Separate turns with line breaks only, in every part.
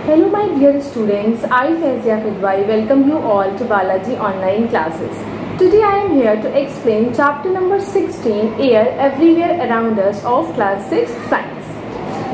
Hello my dear students, I Faizia Fidwai welcome you all to Balaji online classes. Today I am here to explain chapter number 16 Air Everywhere Around Us of class 6 science.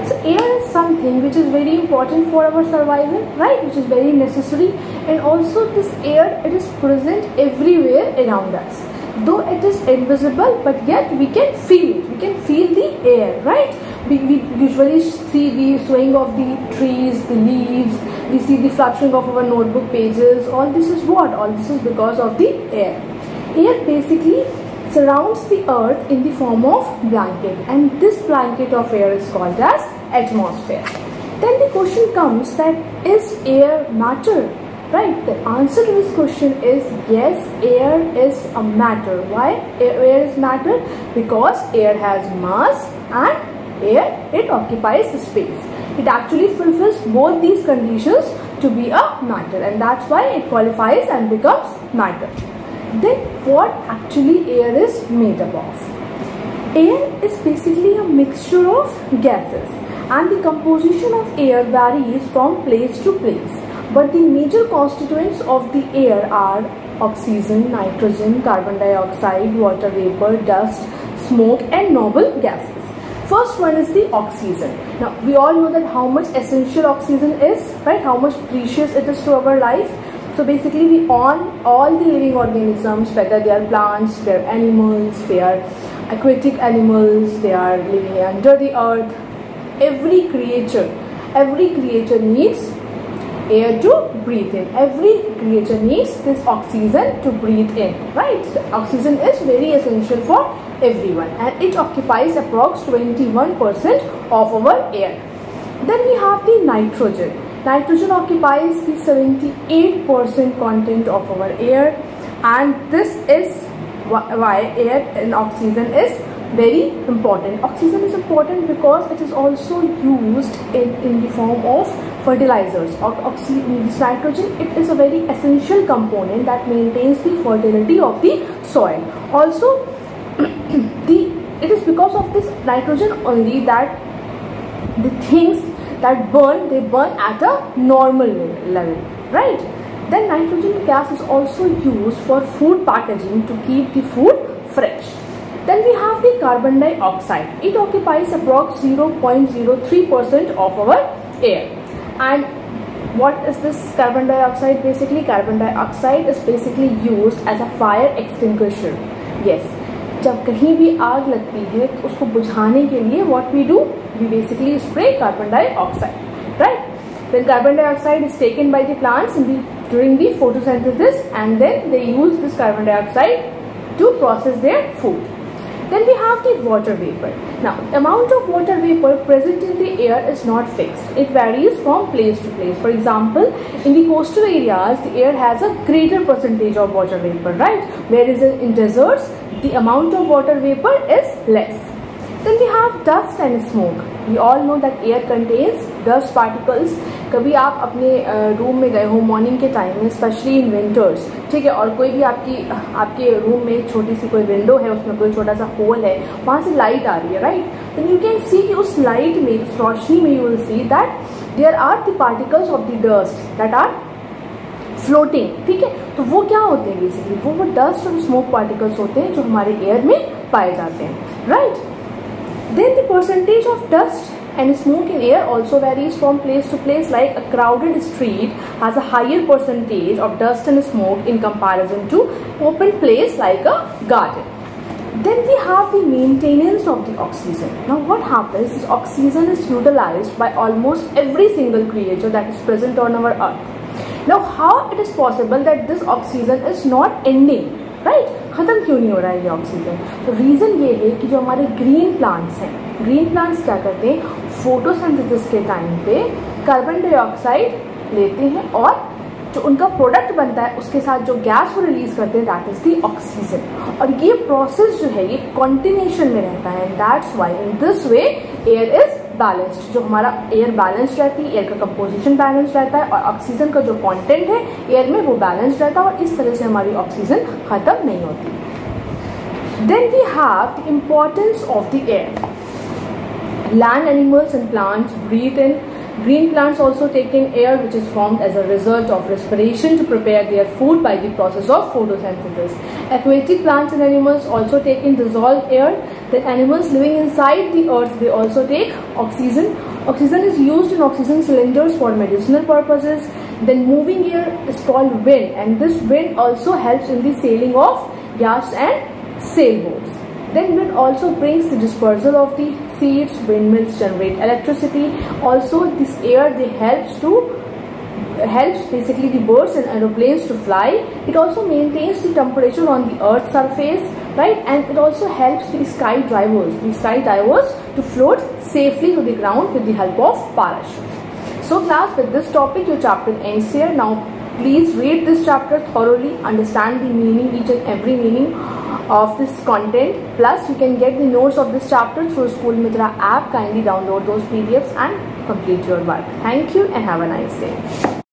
So air is something which is very important for our survival, right, which is very necessary, and also this air, it is present everywhere around us. Though it is invisible, but yet we can feel it. We can feel the air, right? We usually see the swaying of the trees, the leaves, we see the fluttering of our notebook pages. All this is what? All this is because of the air. Air basically surrounds the earth in the form of blanket, and this blanket of air is called as atmosphere. Then the question comes that is air matter? Right, the answer to this question is yes, air is a matter. Why air is matter? Because air has mass and air, it occupies the space. It actually fulfills both these conditions to be a matter, and that's why it qualifies and becomes matter. Then what actually air is made up of? Air is basically a mixture of gases, and the composition of air varies from place to place. But the major constituents of the air are oxygen, nitrogen, carbon dioxide, water vapor, dust, smoke and noble gases. First one is the oxygen. Now we all know that how much essential oxygen is, right? How much precious it is to our life. So basically we all the living organisms, whether they are plants, they are animals, they are aquatic animals, they are living under the earth, every creature needs air to breathe in. Every creature needs this oxygen to breathe in, right? So oxygen is very essential for everyone, and it occupies approx 21% of our air. Then we have the nitrogen. Nitrogen occupies the 78% content of our air, and this is why air and oxygen is very important. Oxygen is important because it is also used in the form of fertilizers. This nitrogen, it is a very essential component that maintains the fertility of the soil. Also, it is because of this nitrogen only that the things that burn, they burn at a normal level, right? Then nitrogen gas is also used for food packaging to keep the food fresh. Then we have the carbon dioxide. It occupies approx 0.03% of our air. And what is this carbon dioxide? Basically, carbon dioxide is basically used as a fire extinguisher. Yes, जब कहीं भी आग लगती है तो उसको बुझाने के लिए what we do? We basically spray carbon dioxide, right? Then carbon dioxide is taken by the plants during the photosynthesis, and then they use this carbon dioxide to process their food. Then we have the water vapor. Now, the amount of water vapor present in the air is not fixed. It varies from place to place. For example, in the coastal areas, the air has a greater percentage of water vapor, right? Whereas in deserts, the amount of water vapor is less. Then we have dust and smoke. We all know that air contains dust particles. कभी आप अपने room में गए हो morning के time में, specially in winters, ठीक है, और कोई भी आपके रूम में छोटी सी कोई विंडो है, उसमें कोई छोटा सा होल है, वहाँ से लाइट आ रही है, right? Then you can see कि उस लाइट में, उस रोशनी में you will see that there are the particles of the dust that are floating, ठीक है? तो वो क्या होते हैं? बेसिकली वो डस्ट और स्मोक पार्टिकल्स होते हैं जो हमारे एयर में पाए जाते हैं, right? Then the percentage of dust and smoke in air also varies from place to place. Like a crowded street has a higher percentage of dust and smoke in comparison to open place like a garden. Then we have the maintenance of the oxygen. Now what happens is oxygen is utilized by almost every single creature that is present on our earth. Now how it is possible that this oxygen is not ending? Right, ख़त्म क्यों नहीं हो रहा है ये oxygen? तो reason ये है कि जो हमारे ग्रीन प्लांट्स हैं, ग्रीन प्लांट्स क्या करते हैं? फोटोसिंथेसिस के टाइम पे कार्बन डाइऑक्साइड लेते हैं और जो उनका प्रोडक्ट बनता है उसके साथ जो गैस वो रिलीज करते हैं दैट इज द ऑक्सीजन. और ये प्रोसेस जो है ये कॉन्टिन्यूशन में रहता है, and that's why in this way air is balanced. जो हमारा एयर बैलेंस्ड रहती है, एयर का कंपोजिशन बैलेंस्ड रहता है, और ऑक्सीजन का जो कंटेंट है एयर में वो बैलेंस्ड रहता है, और इस तरह से हमारी ऑक्सीजन खत्म नहीं होती. Then we have the importance of the air. Land animals and plants breathe in Green plants also take in air which is formed as a result of respiration to prepare their food by the process of photosynthesis. Aquatic plants and animals also take in dissolved air. The animals living inside the earth, they also take oxygen. Oxygen is used in oxygen cylinders for medicinal purposes. Then moving air is called wind, and this wind also helps in the sailing of yachts and sailboats. Then wind also brings the dispersal of the seeds. Windmills generate electricity. Also this air they helps basically the birds and aeroplanes to fly. It also maintains the temperature on the earth's surface, right? And it also helps the skydivers to float safely to the ground with the help of parachute. So class, with this topic your chapter ends here. Now please read this chapter thoroughly, understand the meaning, each and every meaning of this content. Plus you can get the notes of this chapter through School Mitra app. Kindly download those PDFs and complete your work. Thank you and have a nice day.